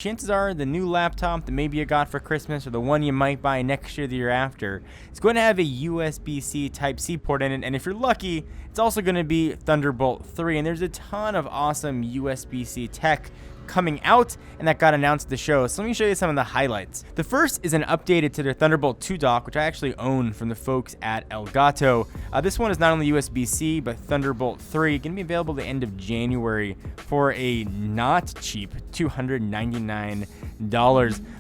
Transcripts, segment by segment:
Chances are the new laptop that maybe you got for Christmas or the one you might buy next year, the year after, is going to have a USB-C Type-C port in it, and if you're lucky, it's also going to be Thunderbolt 3, and there's a ton of awesome USB-C tech coming out, and that got announced at the show. So let me show you some of the highlights. The first is an updated to their Thunderbolt 2 dock, which I actually own from the folks at Elgato. This one is not only USB-C, but Thunderbolt 3, going to be available the end of January for a not cheap $299.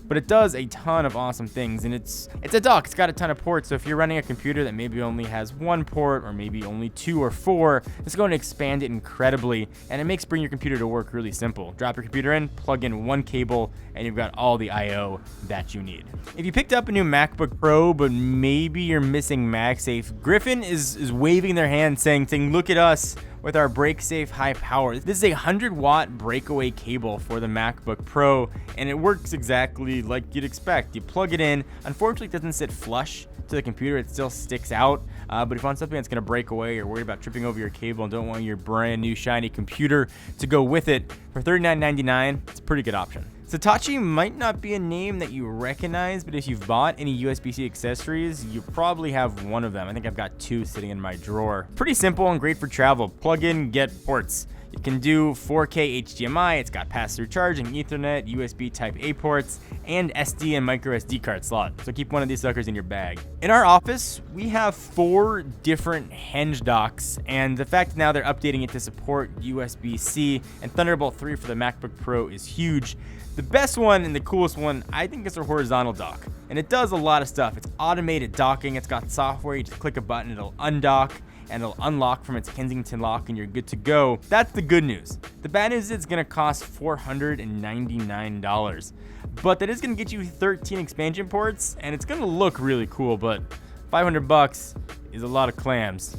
But it does a ton of awesome things, and it's a dock. It's got a ton of ports, so if you're running a computer that maybe only has one port or maybe only 2 or 4, it's going to expand it incredibly, and it makes bringing your computer to work really simple. Drop your computer in, plug in one cable, and you've got all the I/O that you need. If you picked up a new MacBook Pro, but maybe you're missing MagSafe, Griffin is waving their hand saying, look at us with our BreakSafe high power. This is a 100-watt breakaway cable for the MacBook Pro, and it works exactly like you'd expect. You plug it in. Unfortunately, it doesn't sit flush to the computer. It still sticks out, but if you want something that's going to break away or worried about tripping over your cable and don't want your brand new shiny computer to go with it, for $39.99, it's a pretty good option. Satechi might not be a name that you recognize, but if you've bought any USB-C accessories, you probably have one of them. I think I've got 2 sitting in my drawer. Pretty simple and great for travel. Plug in, get ports. You can do 4K HDMI, it's got pass-through charging, Ethernet, USB Type-A ports, and SD and micro SD card slot. So keep one of these suckers in your bag. In our office, we have 4 different Henge docks, and the fact now they're updating it to support USB-C and Thunderbolt 3 for the MacBook Pro is huge. The best one and the coolest one, I think, is a horizontal dock, and it does a lot of stuff. It's automated docking, it's got software, you just click a button, it'll undock, and it'll unlock from its Kensington lock, and you're good to go. That's the good news. The bad news is it's gonna cost $499, but that is gonna get you 13 expansion ports, and it's gonna look really cool, but $500 is a lot of clams,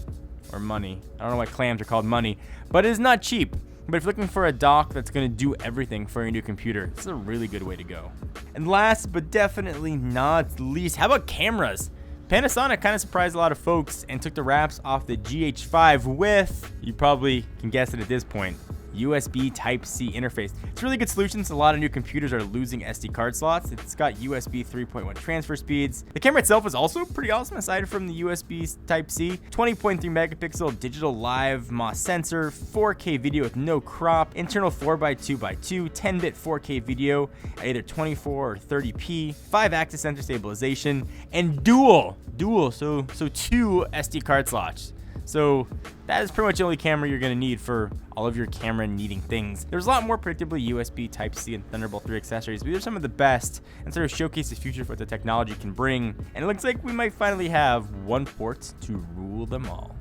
or money. I don't know why clams are called money, but it is not cheap. But if you're looking for a dock that's going to do everything for your new computer, this is a really good way to go. And last but definitely not least, how about cameras? Panasonic kind of surprised a lot of folks and took the wraps off the GH5 with, you probably can guess it at this point, USB Type-C interface. It's a really good solution since a lot of new computers are losing SD card slots. It's got USB 3.1 transfer speeds. The camera itself is also pretty awesome aside from the USB Type-C. 20.3 megapixel digital live MOS sensor, 4K video with no crop, internal 4x2x2, 10-bit 4K video at either 24 or 30p, 5-axis sensor stabilization, and dual, so 2 SD card slots. So that is pretty much the only camera you're going to need for all of your camera needing things. There's a lot more predictably USB Type-C and Thunderbolt 3 accessories, but these are some of the best and sort of showcase the future of what the technology can bring. And it looks like we might finally have one port to rule them all.